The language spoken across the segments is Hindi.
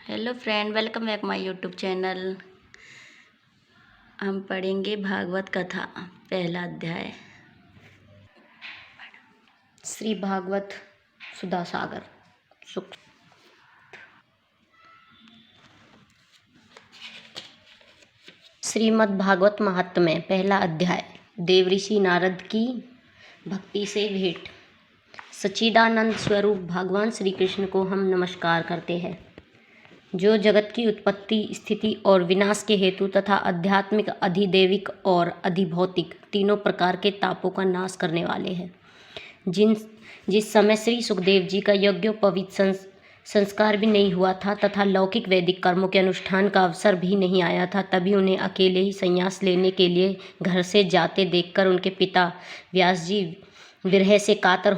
Hello friend, welcome back my YouTube channel. हम पढ़ेंगे भागवत कथा, पहला अध्याय। श्री भागवत सुधा सागर सुख। श्रीमद् भागवत महात्म्य, पहला अध्याय। देवऋषि नारद की भक्ति से भेंट। सच्चिदानंद स्वरूप भगवान श्री कृष्ण को हम नमस्कार करते हैं, जो जगत की उत्पत्ति, स्थिति और विनाश के हेतु तथा आध्यात्मिक, अधिदैविक और अधिभौतिक तीनों प्रकार के तापों का नाश करने वाले हैं। जिस समय श्री सुखदेव जी का यज्ञोपवीत संस्कार भी नहीं हुआ था तथा लौकिक वैदिक कर्मों के अनुष्ठान का अवसर भी नहीं आया था, तभी उन्हें अकेले ही संन्यास लेने के लिए घर से जाते देखकर उनके पिता व्यास जी विरह से कातर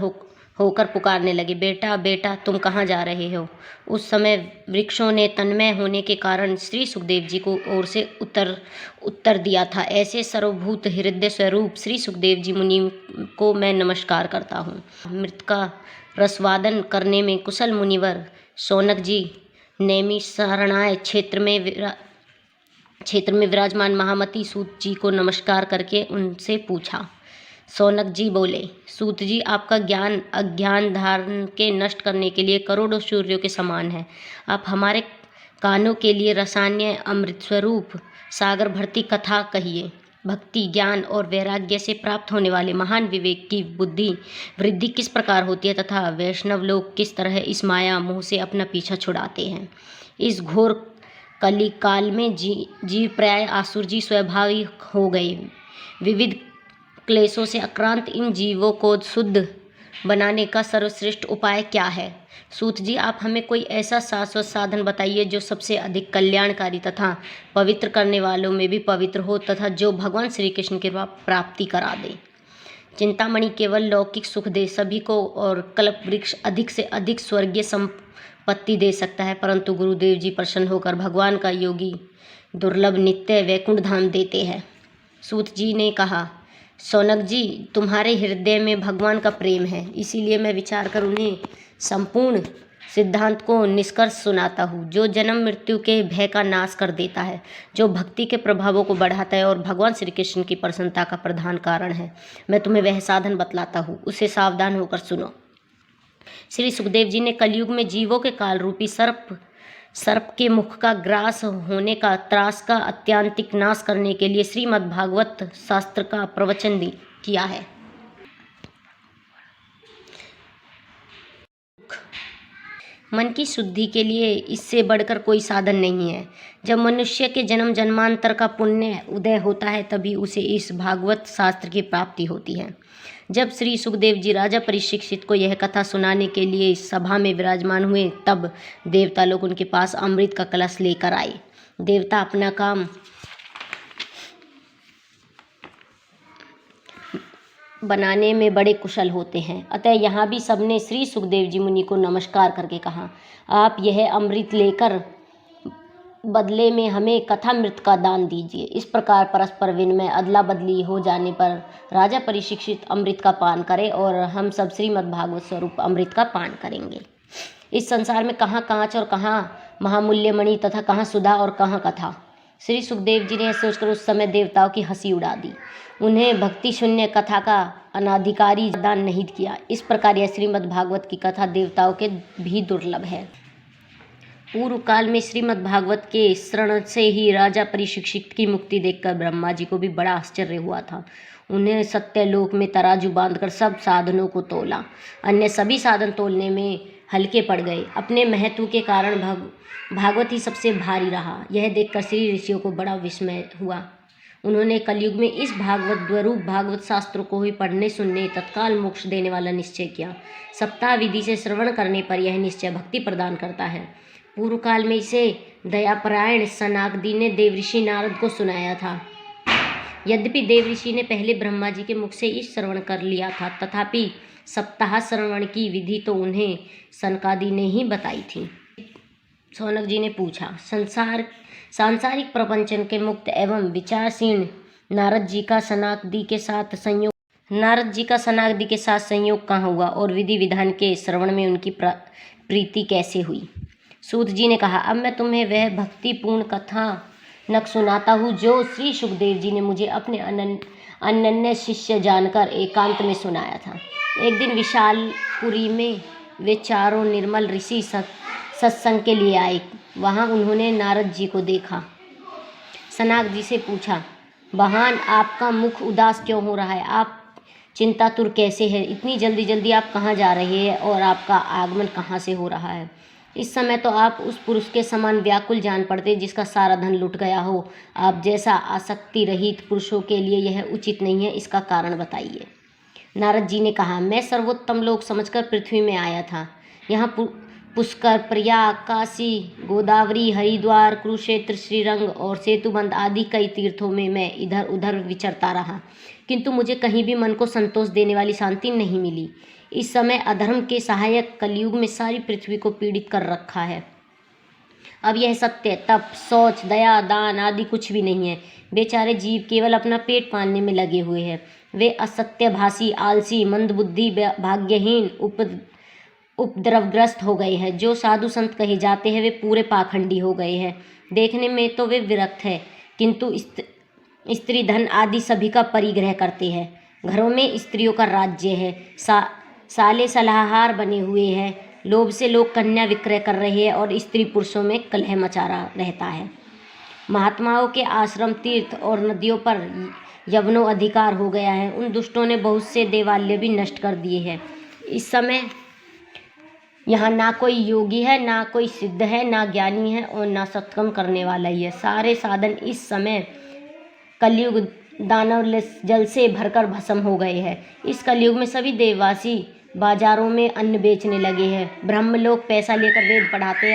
होकर पुकारने लगे, बेटा बेटा तुम कहाँ जा रहे हो। उस समय वृक्षों ने तन्मय होने के कारण श्री सुखदेव जी को ओर से उत्तर दिया था, ऐसे सर्वभूत हृदय स्वरूप श्री सुखदेव जी मुनि को मैं नमस्कार करता हूँ। मृत का रसवादन करने में कुशल मुनिवर शौनक जी नैमिषारण्य क्षेत्र में विराजमान महामती सूत जी को नमस्कार करके उनसे पूछा। शौनक जी बोले, सूत जी, आपका ज्ञान अज्ञान धारण के नष्ट करने के लिए करोड़ों सूर्यों के समान है। आप हमारे कानों के लिए रसायन अमृत स्वरूप सागर भरती कथा कहिए। भक्ति, ज्ञान और वैराग्य से प्राप्त होने वाले महान विवेक की बुद्धि वृद्धि किस प्रकार होती है तथा वैष्णव लोग किस तरह इस माया मोह से अपना पीछा छुड़ाते हैं। इस घोर कली काल में जीव प्राय आसुर जी स्वाभाविक हो गए। विविध क्लेशों से आक्रांत इन जीवों को शुद्ध बनाने का सर्वश्रेष्ठ उपाय क्या है। सूत जी, आप हमें कोई ऐसा शाश्वत साधन बताइए जो सबसे अधिक कल्याणकारी तथा पवित्र करने वालों में भी पवित्र हो तथा जो भगवान श्री कृष्ण की प्राप्ति करा दे। चिंतामणि केवल लौकिक सुख दे सभी को और कल्प वृक्ष अधिक से अधिक स्वर्गीय संपत्ति दे सकता है, परंतु गुरुदेव जी प्रसन्न होकर भगवान का योगी दुर्लभ नित्य वैकुंठ धाम देते हैं। सूत जी ने कहा, शौनक जी, तुम्हारे हृदय में भगवान का प्रेम है, इसीलिए मैं विचार कर उन्हें संपूर्ण सिद्धांत को निष्कर्ष सुनाता हूँ, जो जन्म मृत्यु के भय का नाश कर देता है, जो भक्ति के प्रभावों को बढ़ाता है और भगवान श्री कृष्ण की प्रसन्नता का प्रधान कारण है। मैं तुम्हें वह साधन बतलाता हूँ, उसे सावधान होकर सुनो। श्री सुखदेव जी ने कलयुग में जीवों के काल रूपी सर्प के मुख का ग्रास होने का त्रास का अत्यांतिक नाश करने के लिए श्रीमद् भागवत शास्त्र का प्रवचन भी किया है। मन की शुद्धि के लिए इससे बढ़कर कोई साधन नहीं है। जब मनुष्य के जन्म जन्मांतर का पुण्य उदय होता है, तभी उसे इस भागवत शास्त्र की प्राप्ति होती है। जब श्री सुखदेव जी राजा परीक्षित को यह कथा सुनाने के लिए इस सभा में विराजमान हुए, तब देवता लोग उनके पास अमृत का कलश लेकर आए। देवता अपना काम बनाने में बड़े कुशल होते हैं, अतः यहाँ भी सबने श्री सुखदेव जी मुनि को नमस्कार करके कहा, आप यह अमृत लेकर बदले में हमें कथामृत का दान दीजिए। इस प्रकार परस्पर विनिमय अदला बदली हो जाने पर राजा परीक्षित अमृत का पान करें और हम सब श्रीमद् भागवत स्वरूप अमृत का पान करेंगे। इस संसार में कहाँ कांच और कहाँ महामूल्य मणि तथा कहाँ सुधा और कहाँ कथा। श्री सुखदेव जी ने सोचकर उस समय देवताओं की हंसी उड़ा दी। उन्हें भक्ति शून्य कथा का अनाधिकारी दान नहीं किया। इस प्रकार यह श्रीमद् भागवत की कथा देवताओं के भी दुर्लभ है। पूर्व काल में श्रीमद् भागवत के श्रवण से ही राजा परीक्षित की मुक्ति देखकर ब्रह्मा जी को भी बड़ा आश्चर्य हुआ था। उन्हें सत्यलोक में तराजू बांधकर सब साधनों को तोला। अन्य सभी साधन तोलने में हल्के पड़ गए। अपने महत्व के कारण भागवत ही सबसे भारी रहा। यह देखकर श्री ऋषियों को बड़ा विस्मय हुआ। उन्होंने कलयुग में इस भागवत स्वरूप भागवत शास्त्रों को ही पढ़ने सुनने तत्काल मोक्ष देने वाला निश्चय किया। सप्ताह विधि से श्रवण करने पर यह निश्चय भक्ति प्रदान करता है। पूर्व काल में इसे दयापरायण सनाकदी ने देवऋषि नारद को सुनाया था। यद्यपि देवऋषि ने पहले ब्रह्मा जी के मुख से इस श्रवण कर लिया था, तथापि सप्ताह श्रवण की विधि तो उन्हें सनकादि ने ही बताई थी। शौनक जी ने पूछा, सांसारिक प्रपंचन के मुक्त एवं विचारशील नारद जी का सनाकदी के साथ संयोग कहाँ हुआ और विधि विधान के श्रवण में उनकी प्रीति कैसे हुई। सूत जी ने कहा, अब मैं तुम्हें वह भक्तिपूर्ण कथानक सुनाता हूँ जो श्री सुखदेव जी ने मुझे अपने अनन्य शिष्य जानकर एकांत में सुनाया था। एक दिन विशालपुरी में वे चारों निर्मल ऋषि सत्संग के लिए आए। वहाँ उन्होंने नारद जी को देखा। सनाक जी से पूछा, भगवान आपका मुख उदास क्यों हो रहा है? आप चिंतातुर कैसे है? इतनी जल्दी जल्दी आप कहाँ जा रहे हैं और आपका आगमन कहाँ से हो रहा है? इस समय तो आप उस पुरुष के समान व्याकुल जान पड़ते जिसका सारा धन लुट गया हो। आप जैसा आसक्ति रहित पुरुषों के लिए यह उचित नहीं है, इसका कारण बताइए। नारद जी ने कहा, मैं सर्वोत्तम लोक समझकर पृथ्वी में आया था। यहाँ पुष्कर, प्रयाग, काशी, गोदावरी, हरिद्वार, कुरुक्षेत्र, श्रीरंग और सेतुबंध आदि कई तीर्थों में मैं इधर उधर विचरता रहा, किंतु मुझे कहीं भी मन को संतोष देने वाली शांति नहीं मिली। इस समय अधर्म के सहायक कलयुग में सारी पृथ्वी को पीड़ित कर रखा है। अब यह सत्य, तप, शौच, दया, दान आदि कुछ भी नहीं है। बेचारे जीव केवल अपना पेट पालने में लगे हुए हैं। वे असत्यभाषी, आलसी, मंदबुद्धि, भाग्यहीन, उपद्रवग्रस्त हो गए हैं। जो साधु संत कहे जाते हैं वे पूरे पाखंडी हो गए हैं। देखने में तो वे विरक्त है, किंतु स्त्री धन आदि सभी का परिग्रह करते हैं। घरों में स्त्रियों का राज्य है। साले सलाहकार बने हुए हैं। लोभ से लोग कन्या विक्रय कर रहे हैं और स्त्री पुरुषों में कलह मचा रहता है। महात्माओं के आश्रम, तीर्थ और नदियों पर यवनो अधिकार हो गया है। उन दुष्टों ने बहुत से देवालय भी नष्ट कर दिए हैं। इस समय यहाँ ना कोई योगी है, ना कोई सिद्ध है, ना ज्ञानी है और ना सत्कर्म करने वाला ही है। सारे साधन इस समय कलयुग दानव जल से भरकर भस्म हो गए हैं। इस कलयुग में सभी देववासी बाजारों में अन्न बेचने लगे हैं। ब्राह्मण लोग पैसा लेकर वेद पढ़ाते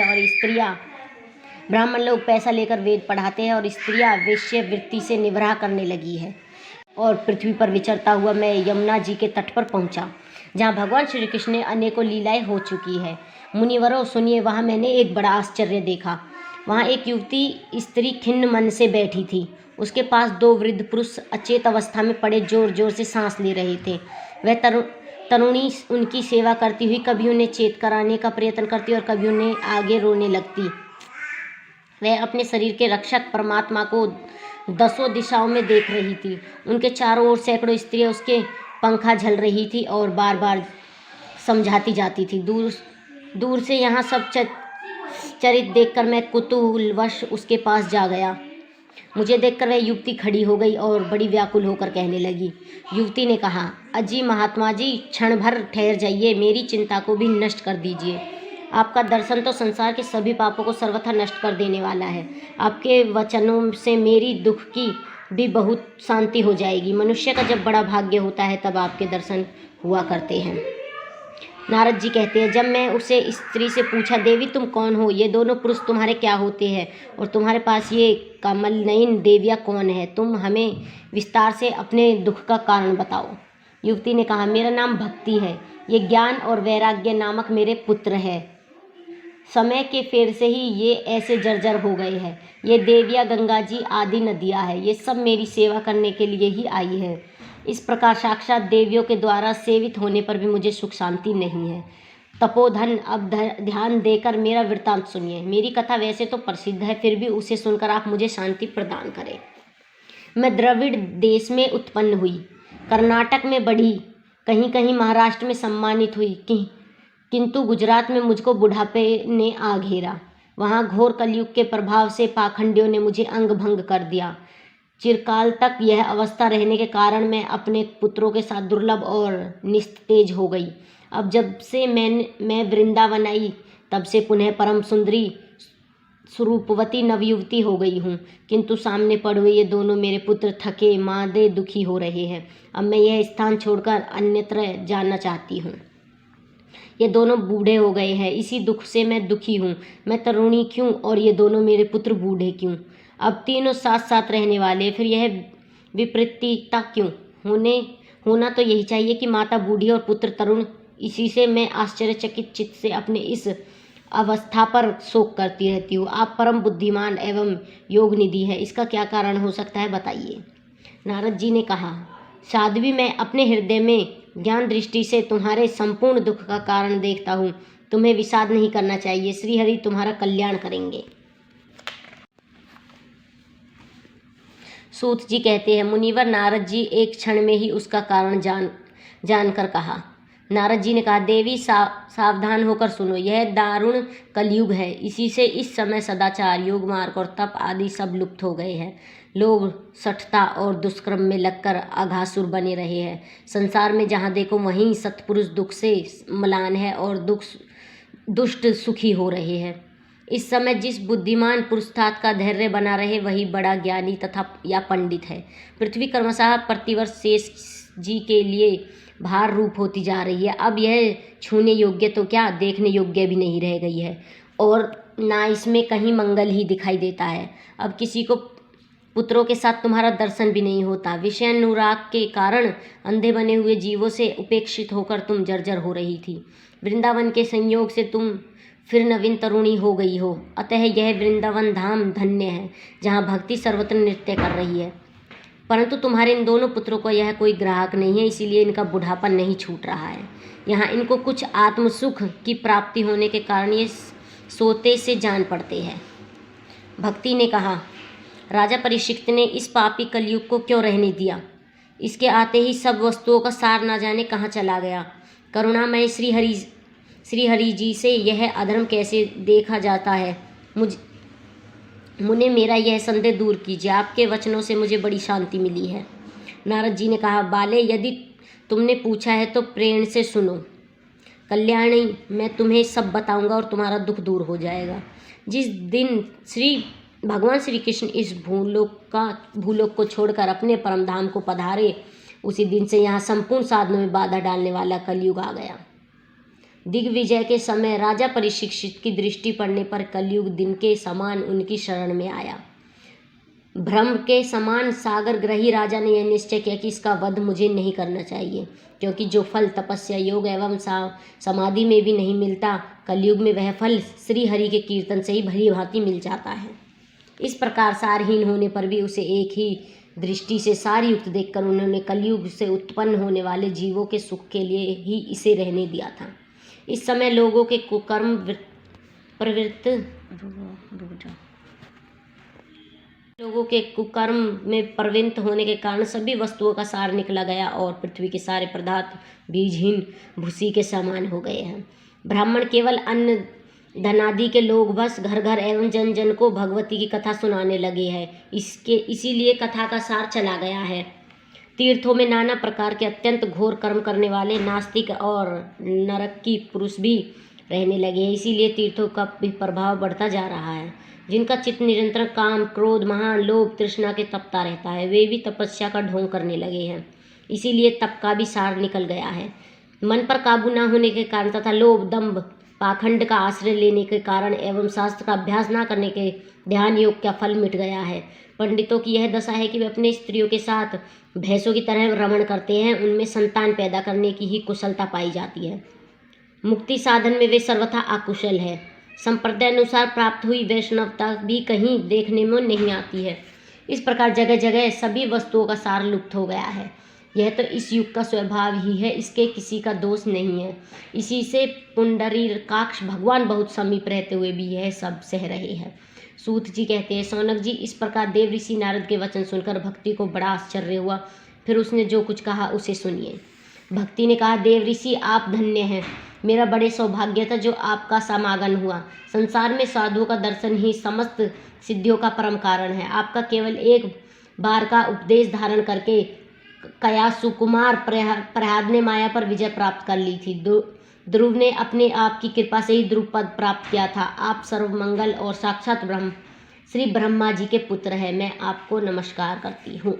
हैं और स्त्रियां वेश्यावृत्ति से निवृत्त करने लगी है। और पृथ्वी पर विचरता हुआ मैं यमुना जी के तट पर पहुंचा, जहां भगवान श्री कृष्ण ने अनेकों लीलाएं हो चुकी है। मुनिवरों सुनिए, वहां मैंने एक बड़ा आश्चर्य देखा। वहां एक युवती स्त्री खिन्न मन से बैठी थी। उसके पास दो वृद्ध पुरुष अचेत अवस्था में पड़े जोर जोर से सांस ले रहे थे। वह तरुणी उनकी सेवा करती हुई कभी उन्हें चेत कराने का प्रयत्न करती और कभी उन्हें आगे रोने लगती। वह अपने शरीर के रक्षक परमात्मा को दसों दिशाओं में देख रही थी। उनके चारों ओर सैकड़ों स्त्रियां उसके पंखा झल रही थी और बार बार समझाती जाती थी। दूर से यहाँ सब चरित देखकर मैं कुतूहलवश उसके पास जा गया। मुझे देखकर वह युवती खड़ी हो गई और बड़ी व्याकुल होकर कहने लगी। युवती ने कहा, अजी महात्मा जी, क्षण भर ठहर जाइए, मेरी चिंता को भी नष्ट कर दीजिए। आपका दर्शन तो संसार के सभी पापों को सर्वथा नष्ट कर देने वाला है। आपके वचनों से मेरी दुख की भी बहुत शांति हो जाएगी। मनुष्य का जब बड़ा भाग्य होता है तब आपके दर्शन हुआ करते हैं। नारद जी कहते हैं, जब मैं उसे स्त्री से पूछा, देवी तुम कौन हो? ये दोनों पुरुष तुम्हारे क्या होते हैं? और तुम्हारे पास ये कमलनयन देवियाँ कौन है? तुम हमें विस्तार से अपने दुख का कारण बताओ। युवती ने कहा, मेरा नाम भक्ति है। ये ज्ञान और वैराग्य नामक मेरे पुत्र है। समय के फेर से ही ये ऐसे जर्जर हो गए हैं। ये देवियाँ गंगा जी आदि नदियाँ हैं। ये सब मेरी सेवा करने के लिए ही आई है। इस प्रकार साक्षात देवियों के द्वारा सेवित होने पर भी मुझे सुख शांति नहीं है। तपोधन, अब ध्यान देकर मेरा वृत्तांत सुनिए। मेरी कथा वैसे तो प्रसिद्ध है, फिर भी उसे सुनकर आप मुझे शांति प्रदान करें। मैं द्रविड़ देश में उत्पन्न हुई, कर्नाटक में बढ़ी, कहीं कहीं महाराष्ट्र में सम्मानित हुई, किंतु गुजरात में मुझको बुढ़ापे ने आ घेरा। वहाँ घोर कलयुग के प्रभाव से पाखंडियों ने मुझे अंग भंग कर दिया। चिरकाल तक यह अवस्था रहने के कारण मैं अपने पुत्रों के साथ दुर्लभ और निस्तेज हो गई। अब जब से मैं वृंदावन आई, तब से पुनः परम सुंदरी स्वरूपवती नवयुवती हो गई हूँ, किंतु सामने पड़े हुए ये दोनों मेरे पुत्र थके मांदे दुखी हो रहे हैं। अब मैं यह स्थान छोड़कर अन्यत्र जाना चाहती हूँ। ये दोनों बूढ़े हो गए हैं, इसी दुख से मैं दुखी हूँ। मैं तरुणी क्यों और ये दोनों मेरे पुत्र बूढ़े क्यों? अब तीनों साथ साथ रहने वाले, फिर यह विपरीतता क्यों? होना तो यही चाहिए कि माता बूढ़ी और पुत्र तरुण। इसी से मैं आश्चर्यचकित चित्त से अपने इस अवस्था पर शोक करती रहती हूँ। आप परम बुद्धिमान एवं योग निधि है, इसका क्या कारण हो सकता है, बताइए। नारद जी ने कहा, साध्वी, मैं अपने हृदय में ज्ञान दृष्टि से तुम्हारे संपूर्ण दुख का कारण देखता हूँ। तुम्हें विषाद नहीं करना चाहिए। श्री हरि तुम्हारा कल्याण करेंगे। सूत जी कहते हैं, मुनिवर नारद जी एक क्षण में ही उसका कारण जानकर कहा। नारद जी ने कहा, देवी सावधान होकर सुनो, यह दारुण कलयुग है। इसी से इस समय सदाचार, योग मार्ग और तप आदि सब लुप्त हो गए हैं। लोग सठता और दुष्कर्म में लगकर अघासुर बने रहे हैं। संसार में जहाँ देखो वहीं सत्पुरुष दुख से मलान है और दुष्ट सुखी हो रहे हैं। इस समय जिस बुद्धिमान पुरुषार्थ का धैर्य बना रहे वही बड़ा ज्ञानी तथा या पंडित है। पृथ्वी क्रमशः प्रतिवर्ष शेष जी के लिए भार रूप होती जा रही है। अब यह छूने योग्य तो क्या, देखने योग्य भी नहीं रह गई है और ना इसमें कहीं मंगल ही दिखाई देता है। अब किसी को पुत्रों के साथ तुम्हारा दर्शन भी नहीं होता। विषय अनुराग के कारण अंधे बने हुए जीवों से उपेक्षित होकर तुम जर्जर हो रही थी। वृंदावन के संयोग से तुम फिर नवीन तरुणी हो गई हो। अतः यह वृंदावन धाम धन्य है जहाँ भक्ति सर्वत्र नृत्य कर रही है। परंतु तुम्हारे इन दोनों पुत्रों को यह कोई ग्राहक नहीं है, इसीलिए इनका बुढ़ापन नहीं छूट रहा है। यहाँ इनको कुछ आत्मसुख की प्राप्ति होने के कारण ये सोते से जान पड़ते हैं। भक्ति ने कहा, राजा परीक्षित ने इस पापी कलयुग को क्यों रहने दिया? इसके आते ही सब वस्तुओं का सार ना जाने कहाँ चला गया। करुणामय श्री हरि जी से यह अधर्म कैसे देखा जाता है? मुझे मेरा यह संदेह दूर कीजिए। आपके वचनों से मुझे बड़ी शांति मिली है। नारद जी ने कहा, बाले, यदि तुमने पूछा है तो प्रेम से सुनो। कल्याणी, मैं तुम्हें सब बताऊंगा और तुम्हारा दुख दूर हो जाएगा। जिस दिन भगवान श्री कृष्ण इस भूलोक को छोड़कर अपने परम धाम को पधारे, उसी दिन से यहाँ संपूर्ण साधनों में बाधा डालने वाला कलयुग आ गया। दिग्विजय के समय राजा परीक्षित की दृष्टि पड़ने पर कलयुग दिन के समान उनकी शरण में आया। भ्रम के समान सागर ग्रही राजा ने यह निश्चय किया कि इसका वध मुझे नहीं करना चाहिए, क्योंकि जो फल तपस्या, योग एवं समाधि में भी नहीं मिलता, कलयुग में वह फल श्री हरि के कीर्तन से ही भली भांति मिल जाता है। इस प्रकार सारहीन होने पर भी उसे एक ही दृष्टि से सारी युक्त देखकर उन्होंने कलयुग से उत्पन्न होने वाले जीवों के सुख के लिए ही इसे रहने दिया था। इस समय लोगों के कुकर्म में प्रवृत्त होने के कारण सभी वस्तुओं का सार निकला गया और पृथ्वी के सारे पदार्थ बीजहीन भूसी के समान हो गए हैं। ब्राह्मण केवल अन्न धनादि के लोग बस घर घर एवं जन जन को भगवती की कथा सुनाने लगे हैं। इसीलिए कथा का सार चला गया है। तीर्थों में नाना प्रकार के अत्यंत घोर कर्म करने वाले नास्तिक और नरकी पुरुष भी रहने लगे हैं। इसीलिए तीर्थों का भी प्रभाव बढ़ता जा रहा है। जिनका चित्त निरंतर काम, क्रोध, महान लोभ, तृष्णा के तपता रहता है, वे भी तपस्या का ढोंग करने लगे हैं। इसीलिए तप का भी सार निकल गया है। मन पर काबू न होने के कारण तथा लोभ, दंभ, पाखंड का आश्रय लेने के कारण एवं शास्त्र का अभ्यास न करने के ध्यान योग का फल मिट गया है। पंडितों की यह दशा है कि वे अपने स्त्रियों के साथ भैंसों की तरह रमण करते हैं। उनमें संतान पैदा करने की ही कुशलता पाई जाती है। मुक्ति साधन में वे सर्वथा अकुशल है। संप्रदाय अनुसार प्राप्त हुई वैष्णवता भी कहीं देखने में नहीं आती है। इस प्रकार जगह जगह सभी वस्तुओं का सार लुप्त हो गया है। यह तो इस युग का स्वभाव ही है, इसके किसी का दोष नहीं है। इसी से पुंडरीकाक्ष भगवान बहुत समीप रहते हुए भी यह सब सह रहे हैं। सूत जी कहते हैं, सौनक जी, इस प्रकार देव ऋषि नारद के वचन सुनकर भक्ति को बड़ा आश्चर्य हुआ। फिर उसने जो कुछ कहा उसे सुनिए। भक्ति ने कहा, देव ऋषि, आप धन्य हैं। मेरा बड़े सौभाग्य था जो आपका समागम हुआ। संसार में साधुओं का दर्शन ही समस्त सिद्धियों का परम कारण है। आपका केवल एक बार का उपदेश धारण करके कया सुकुमार प्रहलाद ने माया पर विजय प्राप्त कर ली थी। ध्रुव ने अपने आप की कृपा से ही ध्रुव पद प्राप्त किया था। आप सर्वमंगल और साक्षात श्री ब्रह्मा जी के पुत्र हैं। मैं आपको नमस्कार करती हूँ।